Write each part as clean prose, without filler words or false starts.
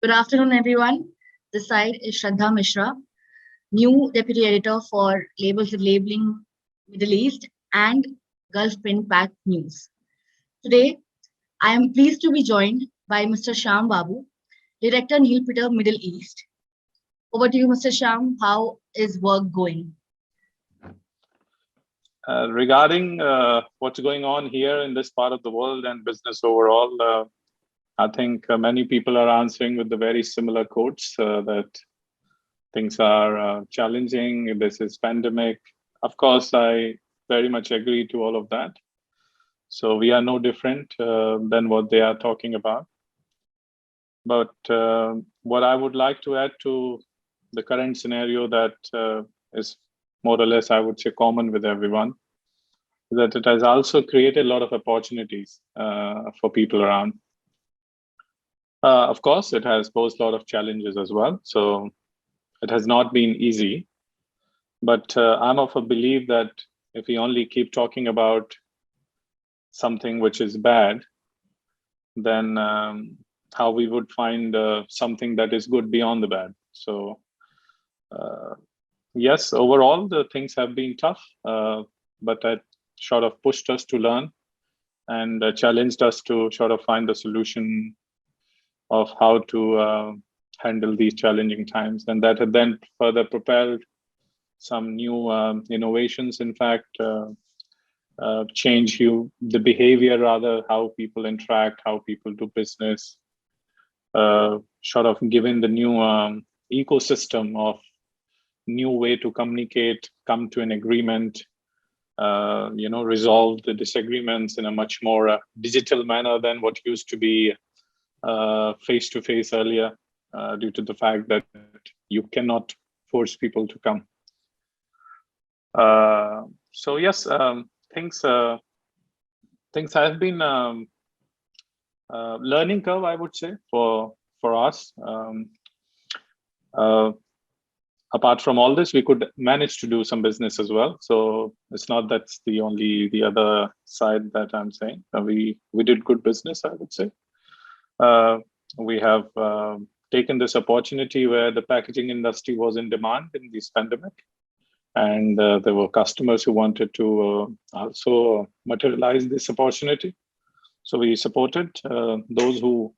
Good afternoon, everyone. This side is Shraddha Mishra, new Deputy Editor for Labels and Labeling Middle East and Gulf Print Pack News. Today, I am pleased to be joined by Mr. Shyam Babu, Director Nilpeter Middle East. Over to you, Mr. Shyam. How is work going? Regarding what's going on here in this part of the world and business overall, I think many people are answering with the very similar quotes that things are challenging. This is pandemic. Of course, I very much agree to all of that. So we are no different than what they are talking about. But what I would like to add to the current scenario that is more or less, I would say, common with everyone, that it has also created a lot of opportunities for people around. Of course, it has posed a lot of challenges as well. So it has not been easy. But I'm of a belief that if we only keep talking about something which is bad, then how we would find something that is good beyond the bad. So yes, overall, the things have been tough, but that sort of pushed us to learn and challenged us to sort of find the solution of how to handle these challenging times. And that had then further propelled some new innovations, in fact, change the behavior, rather, how people interact, how people do business, sort of given the new ecosystem of new way to communicate, come to an agreement, resolve the disagreements in a much more digital manner than what used to be face-to-face earlier, due to the fact that you cannot force people to come. So yes, things have been learning curve, I would say, for us. Apart from all this, we could manage to do some business as well. So it's not that's the other side that I'm saying. We did good business, I would say. We have taken this opportunity where the packaging industry was in demand in this pandemic, and there were customers who wanted to also materialize this opportunity. So we supported those who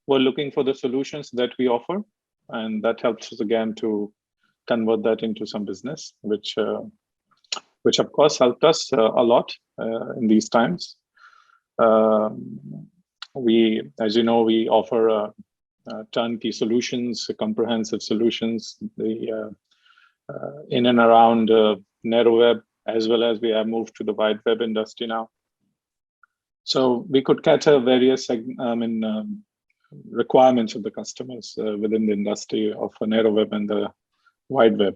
were looking for the solutions that we offer, and that helps us again to convert that into some business, which of course helped us a lot in these times. As you know, we offer turnkey solutions, comprehensive solutions, in and around narrow web, as well as we have moved to the wide web industry now. So we could cater various requirements of the customers within the industry of a narrow web and the wide web.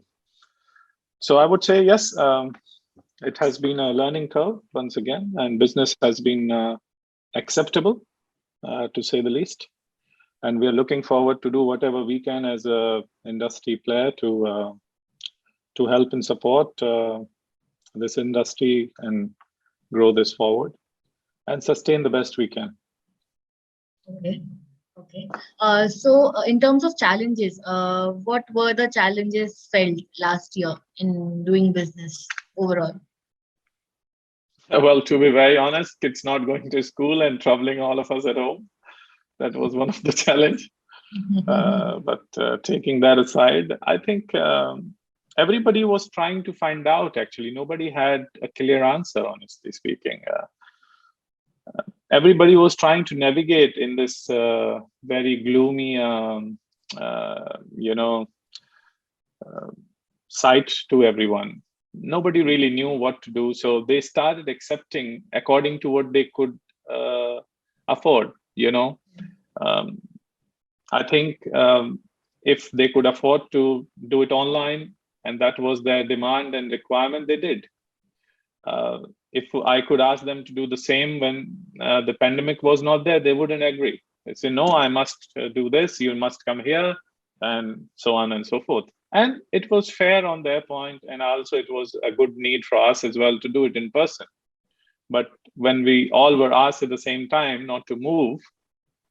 So I would say, yes, it has been a learning curve once again, and business has been acceptable, to say the least. And we are looking forward to do whatever we can as a industry player to help and support this industry and grow this forward and sustain the best we can. Okay. So in terms of challenges, what were the challenges felt last year in doing business overall? Well, to be very honest, kids not going to school and troubling all of us at home. That was one of the challenge. But taking that aside, I think everybody was trying to find out, actually. Nobody had a clear answer, honestly speaking. Everybody was trying to navigate in this very gloomy, sight to everyone. Nobody really knew what to do. So they started accepting according to what they could afford, I think if they could afford to do it online and that was their demand and requirement, they did. If I could ask them to do the same when the pandemic was not there, they wouldn't agree. They say, no, I must do this, you must come here, and so on and so forth. And it was fair on their point, and also it was a good need for us as well to do it in person. But when we all were asked at the same time not to move,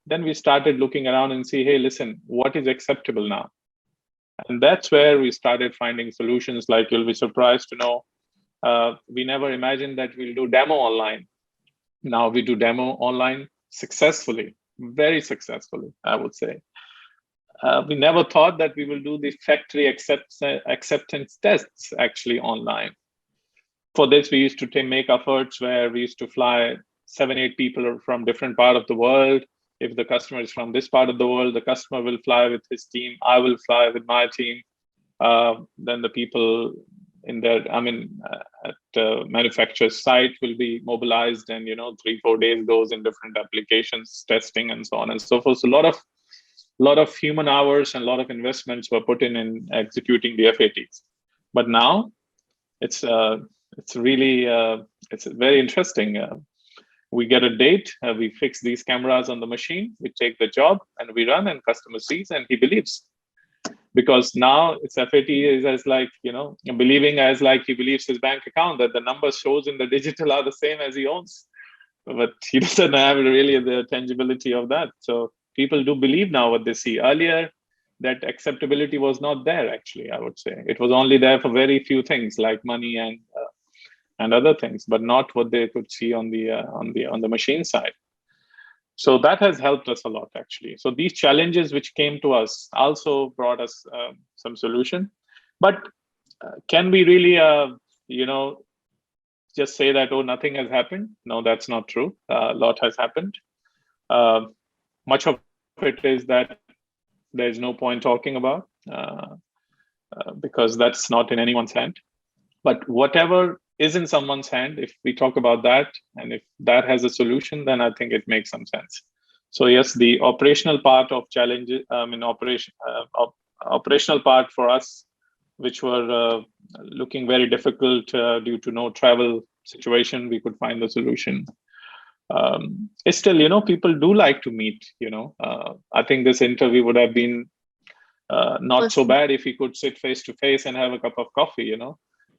then we started looking around and see, hey, listen, what is acceptable now? And that's where we started finding solutions. Like, you'll be surprised to know, we never imagined that we'll do demo online. Now we do demo online successfully, very successfully, I would say. We never thought that we will do the factory acceptance tests actually online. For this, we used to make efforts where we used to fly 7, 8 people from different part of the world. If the customer is from this part of the world, the customer will fly with his team. I will fly with my team. Then the people in their, at the manufacturer's site will be mobilized, and 3-4 days goes in different applications, testing, and so on and so forth. So a lot of human hours and a lot of investments were put in executing the FATs. But now it's really it's very interesting. We get a date, we fix these cameras on the machine, we take the job, and we run, and customer sees and he believes. Because now it's FAT is as like, believing as like he believes his bank account, that the numbers shows in the digital are the same as he owns. But he doesn't have really the tangibility of that. So people do believe now what they see. Earlier, that acceptability was not there, actually, I would say. It was only there for very few things like money and other things, but not what they could see on the machine side. So that has helped us a lot, actually. So these challenges which came to us also brought us some solution. But can we really, just say that, oh, nothing has happened? No, that's not true. A lot has happened. Much of it is that there's no point talking about because that's not in anyone's hand. But whatever is in someone's hand, if we talk about that, and if that has a solution, then I think it makes some sense. So yes, the operational part of challenges, operational part for us, which were looking very difficult due to no travel situation, we could find the solution. It's still, people do like to meet. I think this interview would have been not so bad if we could sit face to face and have a cup of coffee.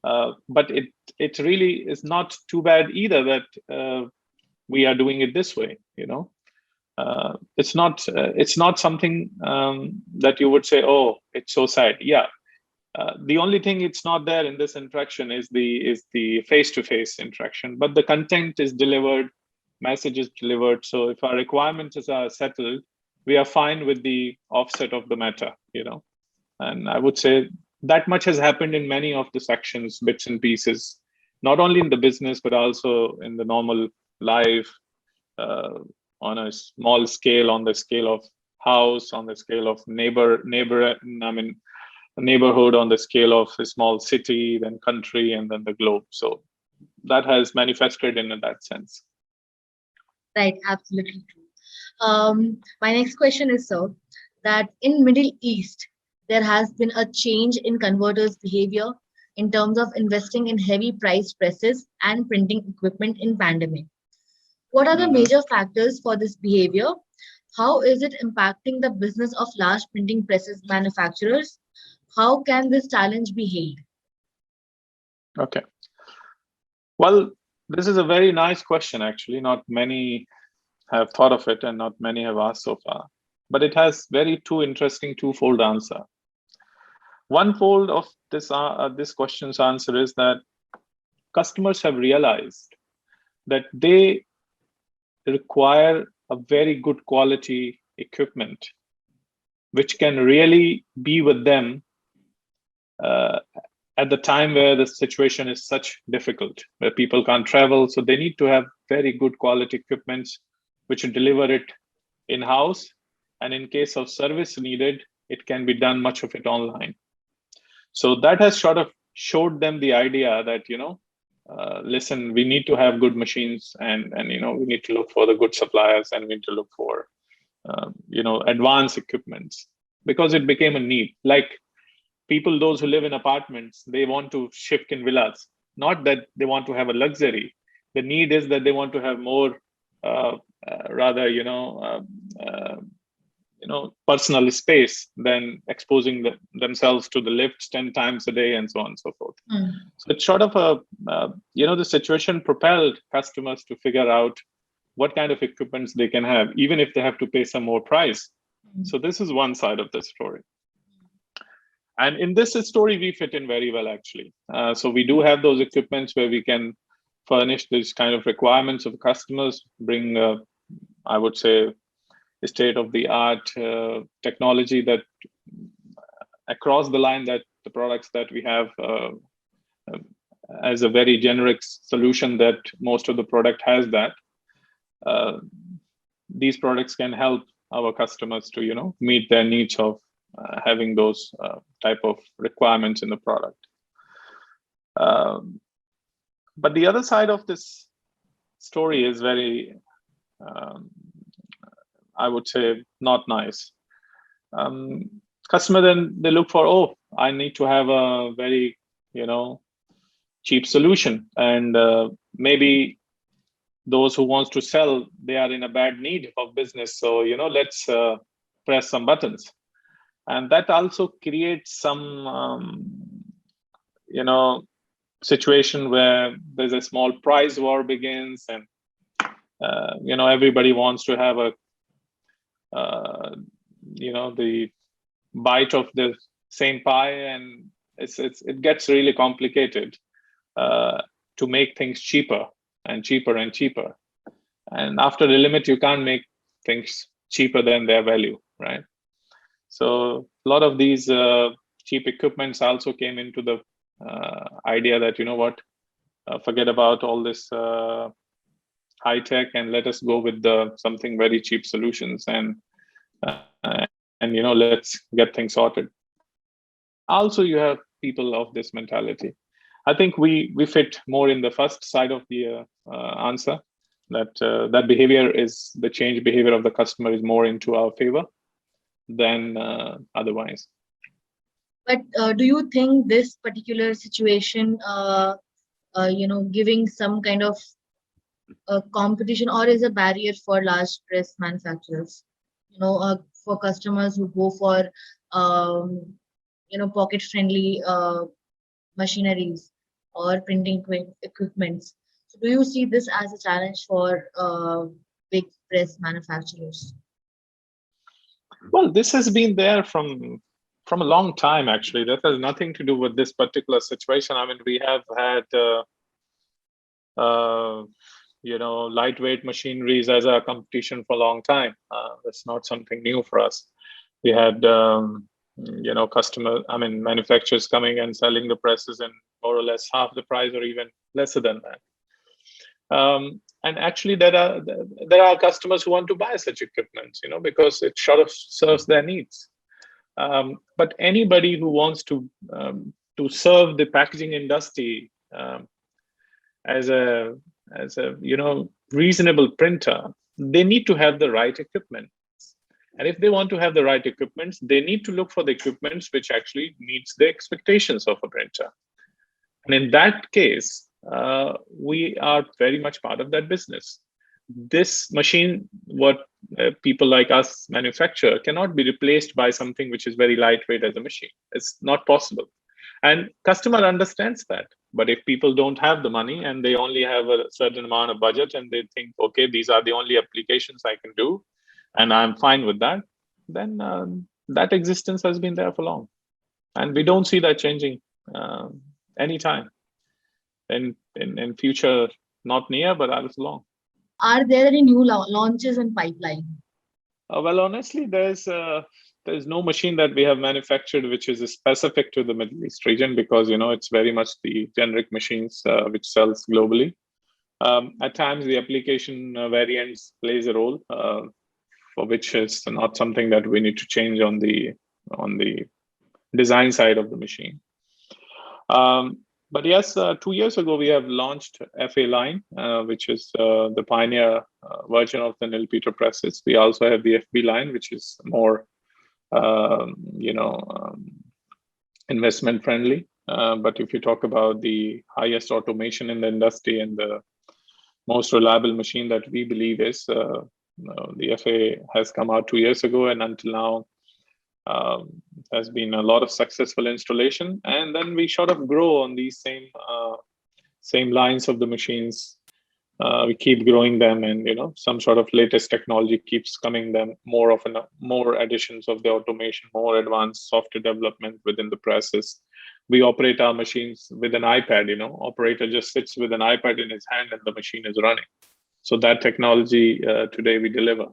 But it really is not too bad either that we are doing it this way. It's not something that you would say, oh, it's so sad. Yeah. The only thing it's not there in this interaction is the face-to-face interaction, but the content is delivered, message is delivered. So if our requirements are settled, we are fine with the offset of the matter. And I would say that much has happened in many of the sections, bits and pieces, not only in the business, but also in the normal life, on a small scale, on the scale of house, on the scale of neighborhood, on the scale of a small city, then country, and then the globe. So that has manifested in that sense. Right, absolutely true. My next question is, sir, that in Middle East, there has been a change in converters' behavior in terms of investing in heavy priced presses and printing equipment in pandemic. What are the major factors for this behavior? How is it impacting the business of large printing presses manufacturers? How can this challenge be hailed? Okay. Well, this is a very nice question, actually. Not many have thought of it, and not many have asked so far. But it has very interesting twofold answer. One fold of this question's answer is that customers have realized that they require a very good quality equipment, which can really be with them at the time where the situation is such difficult, where people can't travel. So they need to have very good quality equipment, which will deliver it in-house. And in case of service needed, it can be done much of it online. So that has sort of showed them the idea that, listen, we need to have good machines, and we need to look for the good suppliers, and we need to look for, advanced equipments, because it became a need. Like people, those who live in apartments, they want to shift in villas. Not that they want to have a luxury. The need is that they want to have more, personal space than exposing themselves to the lifts 10 times a day, and so on and so forth. So it's sort of the situation propelled customers to figure out what kind of equipments they can have, even if they have to pay some more price. So this is one side of the story. And in this story, we fit in very well, actually. So we do have those equipments where we can furnish these kind of requirements of customers, bring, I would say, state-of-the-art technology that across the line, that the products that we have as a very generic solution that most of the product has that. These products can help our customers to, meet their needs of having those type of requirements in the product. But the other side of this story is very, I would say, not nice. Customer then they look for, oh, I need to have a very, cheap solution, and maybe those who wants to sell, they are in a bad need of business. So let's press some buttons, and that also creates some situation where there's a small price war begins, and everybody wants to have a the bite of the same pie, and it gets really complicated to make things cheaper and cheaper and cheaper. And after a limit, you can't make things cheaper than their value, right? So a lot of these cheap equipments also came into the idea that, forget about all this high tech and let us go with something very cheap solutions, and let's get things sorted. Also, you have people of this mentality. I think we fit more in the first side of the answer, that behavior is the change behavior of the customer is more into our favor than otherwise. But do you think this particular situation, giving some kind of competition or is a barrier for large press manufacturers? For customers who go for, pocket-friendly machineries or printing equipments. So do you see this as a challenge for big press manufacturers? Well, this has been there from a long time, actually. That has nothing to do with this particular situation. I mean, we have had lightweight machineries as a competition for a long time. That's not something new for us. We had manufacturers coming and selling the presses in more or less half the price or even lesser than that. And actually, there are customers who want to buy such equipment, because it sort of serves their needs. But anybody who wants to serve the packaging industry as a reasonable printer, they need to have the right equipment. And if they want to have the right equipment, they need to look for the equipment which actually meets the expectations of a printer. And in that case, we are very much part of that business. This machine, what people like us manufacture, cannot be replaced by something which is very lightweight as a machine. It's not possible. And customer understands that. But if people don't have the money and they only have a certain amount of budget and they think, okay, these are the only applications I can do, and I'm fine with that, then that existence has been there for long. And we don't see that changing anytime in future, not near, but as long. Are there any new launches in pipeline? Well, honestly, there's no machine that we have manufactured which is specific to the Middle East region, because it's very much the generic machines which sells globally. At times, the application variants plays a role, for which is not something that we need to change on the design side of the machine. But yes, 2 years ago, we have launched FA line, which is the pioneer version of the Nilpeter presses. We also have the FB line, which is more, investment friendly. But if you talk about the highest automation in the industry and the most reliable machine that we believe is the FA has come out 2 years ago, and until now, has been a lot of successful installation. And then we sort of grow on these same lines of the machines we keep growing them, and some sort of latest technology keeps coming them, more additions of the automation, more advanced software development within the presses. We operate our machines with an ipad. Operator just sits with an ipad in his hand and the machine is running. So that technology today we deliver,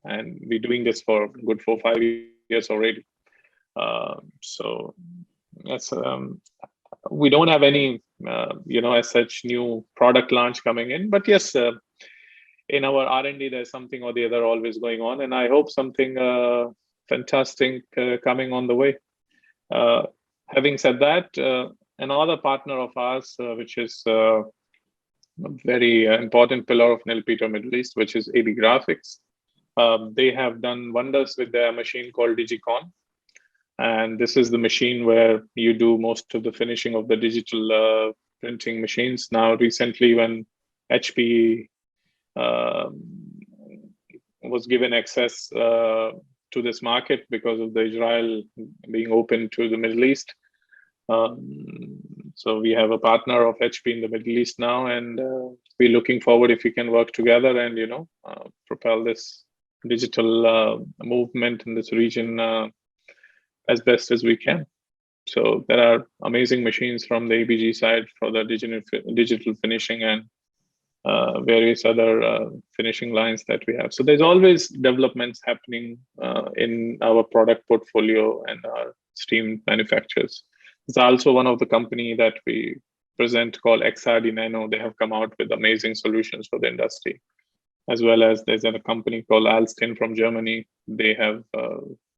and we're doing this for good 4-5 years already. So that's we don't have any as such new product launch coming in, but yes, in our R&D there's something or the other always going on, and I hope something fantastic coming on the way. Having said that, another partner of ours, which is a very important pillar of Nilpeter Middle East, which is AB Graphics, they have done wonders with their machine called Digicon. And this is the machine where you do most of the finishing of the digital printing machines. Now, recently, when HP was given access to this market because of the Israel being open to the Middle East, so we have a partner of HP in the Middle East now, and we're looking forward if we can work together and propel this digital movement in this region as best as we can. So there are amazing machines from the ABG side for the digital finishing and various other finishing lines that we have. So there's always developments happening in our product portfolio and our steam manufacturers. There's also one of the company that we present called XRD Nano. They have come out with amazing solutions for the industry. As well as there's a company called Alstin from Germany. They have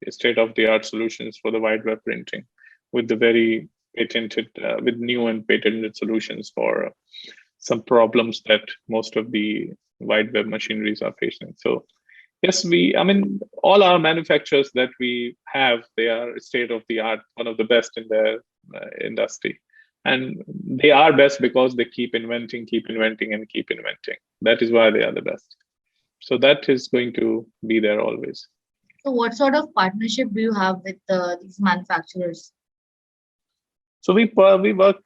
state-of-the-art solutions for the wide web printing with the very patented, with new and patented solutions for some problems that most of the wide web machineries are facing. So yes, all our manufacturers that we have, they are state-of-the-art, one of the best in their industry. And they are best because they keep inventing, and keep inventing. That is why they are the best. So that is going to be there always. So what sort of partnership do you have with these manufacturers? So we work,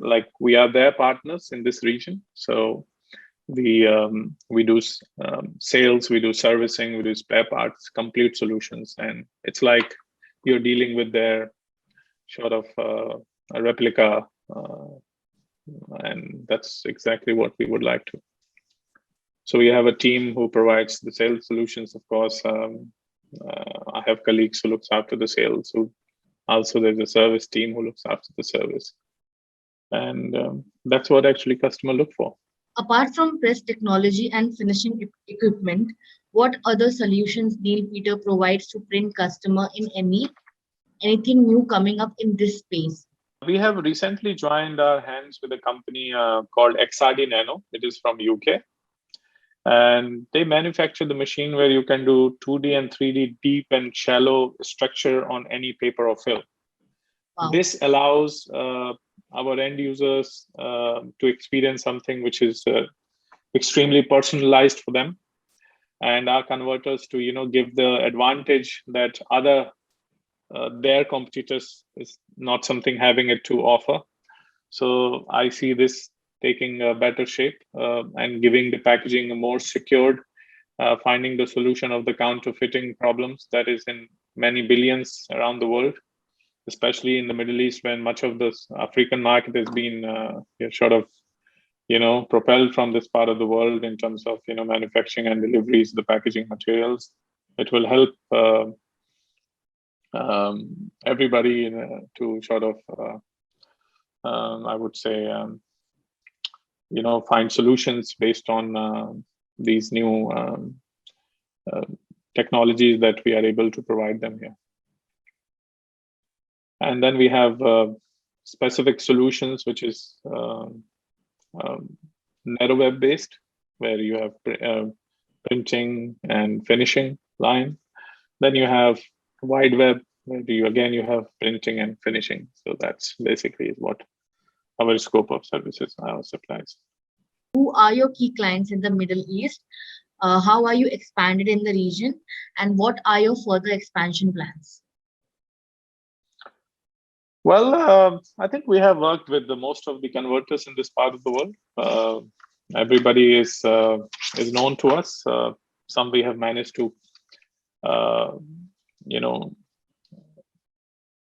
like we are their partners in this region. So we do sales, we do servicing, we do spare parts, complete solutions, and it's like you're dealing with their sort of a replica, and that's exactly what we would like to. So we have a team who provides the sales solutions. Of course, I have colleagues who looks after the sales. Who also there's a service team who looks after the service, and that's what actually customer look for. Apart from press technology and finishing equipment, what other solutions Nilpeter provides to print customer in anything new coming up in this space? We have recently joined our hands with a company called XRD Nano. It is from UK. And they manufacture the machine where you can do 2D and 3D deep and shallow structure on any paper or film. Wow. This allows our end users to experience something which is extremely personalized for them, and our converters to give the advantage that other their competitors is not something having it to offer. So I see this taking a better shape and giving the packaging a more secured, finding the solution of the counterfeiting problems that is in many billions around the world, especially in the Middle East, when much of the African market has been sort of propelled from this part of the world in terms of manufacturing and deliveries, the packaging materials. It will help everybody to sort of I would say find solutions based on these new technologies that we are able to provide them here. And then we have specific solutions, which is narrow web based, where you have printing and finishing line. Then you have wide web, where you have printing and finishing. So that's basically what our scope of services now supplies. Who are your key clients in the Middle East? How are you expanded in the region? And what are your further expansion plans? Well, I think we have worked with the most of the converters in this part of the world. Everybody is known to us. Some we have managed to, uh, you know,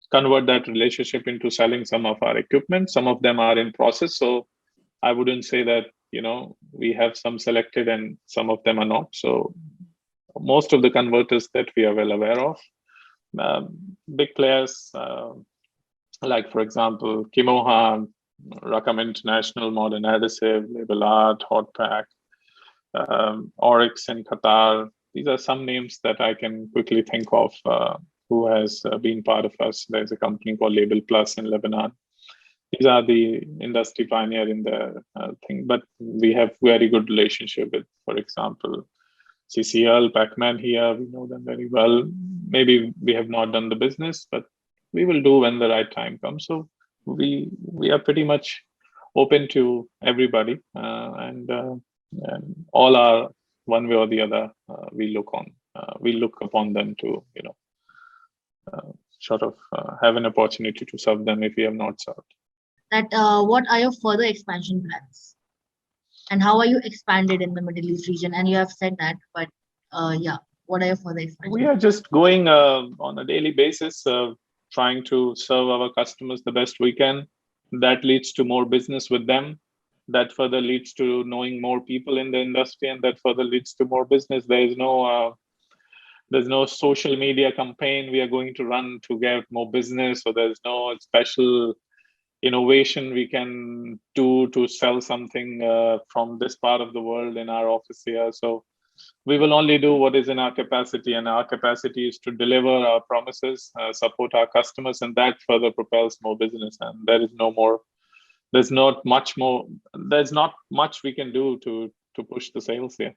convert that relationship into selling some of our equipment. Some of them are in process. So I wouldn't say that, we have some selected and some of them are not. So most of the converters that we are well aware of, big players, like, for example, Kimoha, Rakam International, Modern Adhesive, Label Art, Hotpack, Oryx in Qatar. These are some names that I can quickly think of who has been part of us. There's a company called Label Plus in Lebanon. These are the industry pioneer in the thing, but we have very good relationship with, for example, CCL, Pacman here. We know them very well. Maybe we have not done the business, but we will do when the right time comes. So we are pretty much open to everybody, and all are one way or the other. We look upon them to sort of have an opportunity to serve them if we have not served. That what are your further expansion plans, and how are you expanded in the Middle East region? And you have said that, but yeah, what are your further expansion? We are just going on a daily basis, trying to serve our customers the best we can. That leads to more business with them. That further leads to knowing more people in the industry, and that further leads to more business. There's no social media campaign we are going to run to get more business, or there's no special innovation we can do to sell something from this part of the world in our office here. So we will only do what is in our capacity, and our capacity is to deliver our promises, support our customers, and that further propels more business. And there is no more. There's not much more. There's not much we can do to push the sales here.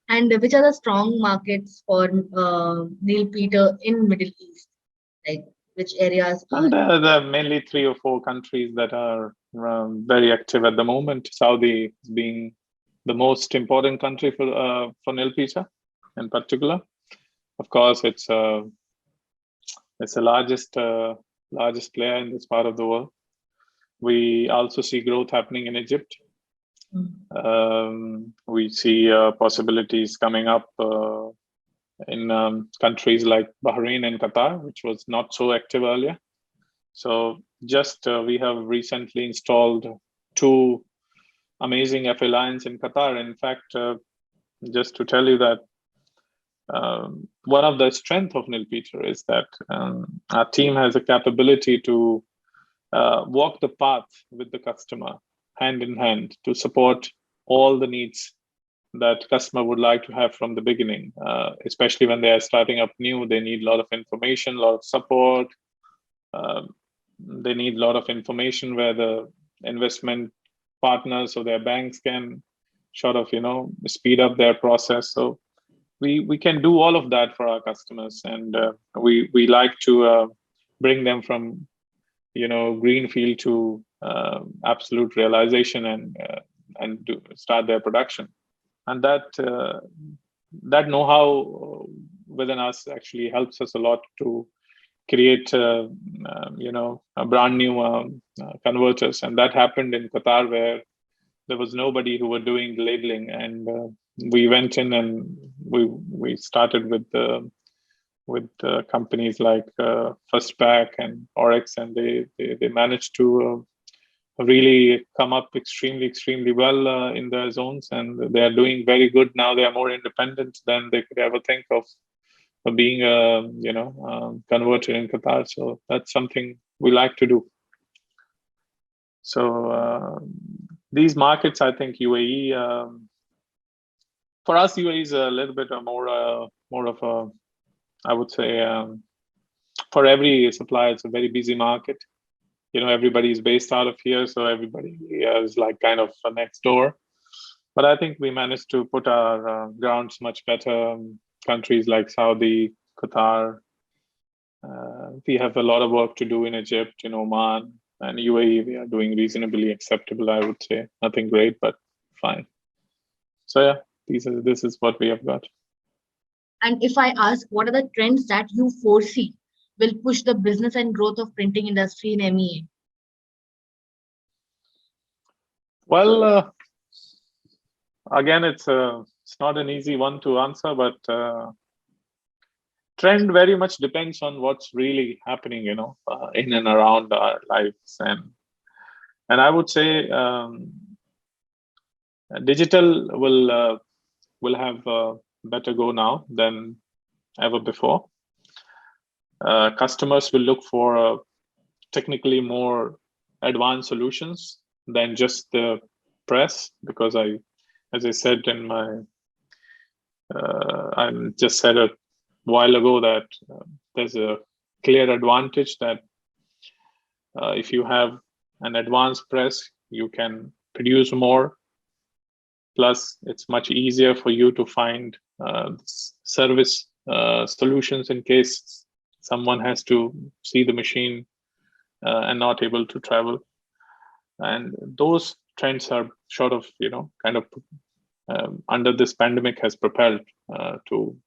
And which are the strong markets for Nilpeter in Middle East? Like which areas are? And there are mainly 3 or 4 countries that are very active at the moment. Saudi being the most important country for Nilpeters in particular. Of course, it's the largest player in this part of the world. We also see growth happening in Egypt. We see possibilities coming up in countries like Bahrain and Qatar, which was not so active earlier. So just we have recently installed 2 amazing FA lines in Qatar. In fact, just to tell you that one of the strengths of Nilpeter is that our team has a capability to walk the path with the customer hand in hand to support all the needs that customer would like to have from the beginning, especially when they are starting up new. They need a lot of information, a lot of support. They need a lot of information where the investment partners or their banks can sort of speed up their process. So we can do all of that for our customers, and we like to bring them from greenfield to absolute realization and start their production. And that know-how within us actually helps us a lot to create a brand new converters. And that happened in Qatar, where there was nobody who were doing the labeling, and we went in and we started with companies like Firstpack and Oryx, and they managed to really come up extremely well in their zones, and they are doing very good now. They are more independent than they could ever think of being a converter in Qatar. So that's something we like to do. So these markets, I think UAE, for us, UAE is a little bit more of a, I would say, for every supplier, it's a very busy market. Everybody is based out of here, so everybody is like kind of next door. But I think we managed to put our grounds much better. Countries like Saudi, Qatar. We have a lot of work to do in Egypt, in Oman, and UAE. We are doing reasonably acceptable, I would say. Nothing great, but fine. So yeah, this is what we have got. And if I ask, what are the trends that you foresee will push the business and growth of printing industry in MEA? Well, again, it's not an easy one to answer, but trend very much depends on what's really happening, in and around our lives, and I would say digital will have better go now than ever before. Customers will look for technically more advanced solutions than just the press, because as I said in my, I just said a while ago that there's a clear advantage that if you have an advanced press, you can produce more. Plus, it's much easier for you to find service solutions in case someone has to see the machine and not able to travel. And those trends are sort of, kind of under this pandemic has propelled to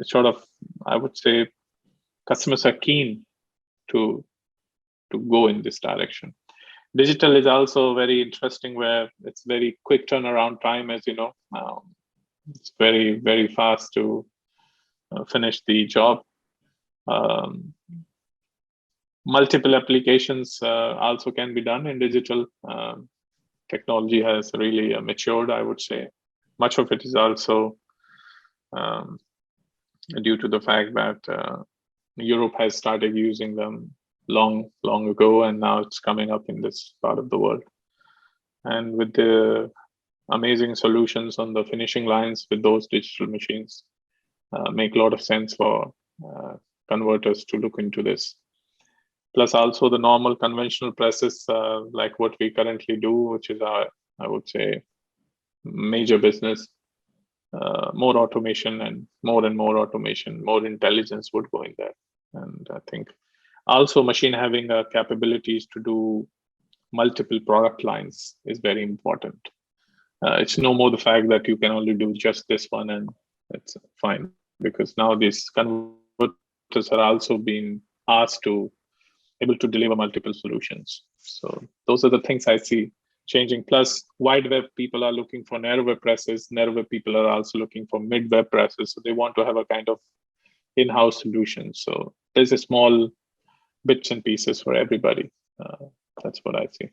sort of, I would say, customers are keen to go in this direction. Digital is also very interesting, where it's very quick turnaround time, as you know. It's very, very fast to finish the job. Multiple applications also can be done in digital. Technology has really matured, I would say. Much of it is also due to the fact that Europe has started using them long ago, and now it's coming up in this part of the world. And with the amazing solutions on the finishing lines with those digital machines, make a lot of sense for converters to look into this. Plus also the normal conventional presses, like what we currently do, which is our, I would say, major business. More automation and more automation, more intelligence would go in there. And I think also machine having capabilities to do multiple product lines is very important. It's no more the fact that you can only do just this one and it's fine, because now these converters are also being asked to able to deliver multiple solutions. So those are the things I see changing. Plus, wide web people are looking for narrow web presses. Narrow web people are also looking for mid web presses. So they want to have a kind of in-house solution. So there's a small bits and pieces for everybody. That's what I see.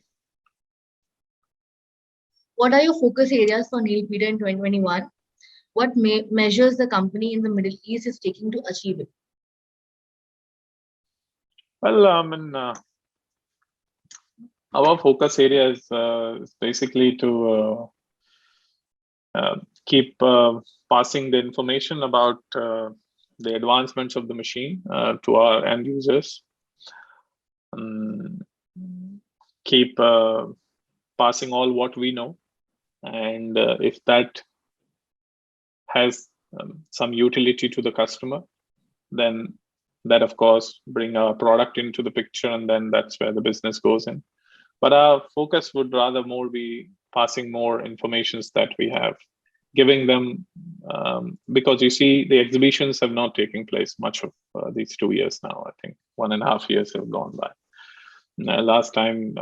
What are your focus areas for Nilpeter in 2021? What measures the company in the Middle East is taking to achieve it? Well, our focus area is basically to keep passing the information about the advancements of the machine to our end users. Keep passing all what we know, and if that has some utility to the customer, then that of course bring our product into the picture, and then that's where the business goes in. But our focus would rather more be passing more informations that we have, giving them, because you see the exhibitions have not taken place much of these 2 years now. I think 1.5 years have gone by. Last time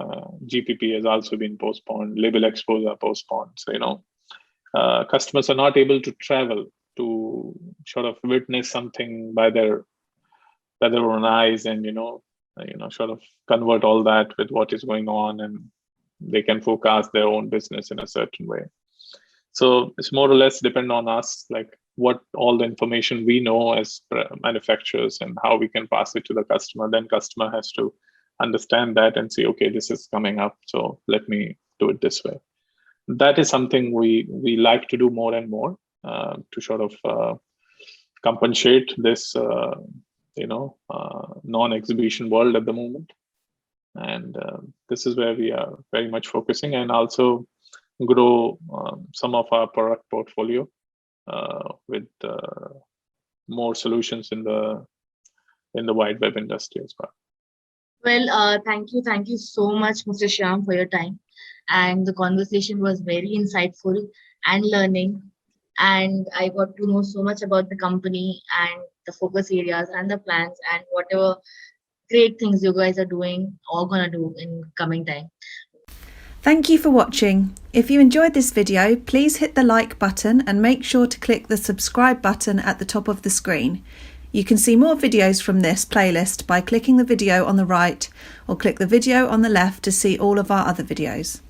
GPP has also been postponed, label expos are postponed. So, customers are not able to travel to sort of witness something by their own eyes, and sort of convert all that with what is going on, and they can forecast their own business in a certain way. So it's more or less depend on us, like what all the information we know as manufacturers and how we can pass it to the customer. Then customer has to understand that and say, okay, this is coming up, so let me do it this way. That is something we like to do more and more to sort of compensate this non-exhibition world at the moment. And this is where we are very much focusing, and also grow some of our product portfolio with more solutions in the wide web industry as well. Well, thank you so much, Mr. Shyam, for your time. And the conversation was very insightful and learning. And I got to know so much about the company. And the focus areas and the plans and whatever great things you guys are doing or gonna do in coming time. Thank you for watching. If you enjoyed this video, please hit the like button and make sure to click the subscribe button at the top of the screen. You can see more videos from this playlist by clicking the video on the right or click the video on the left to see all of our other videos.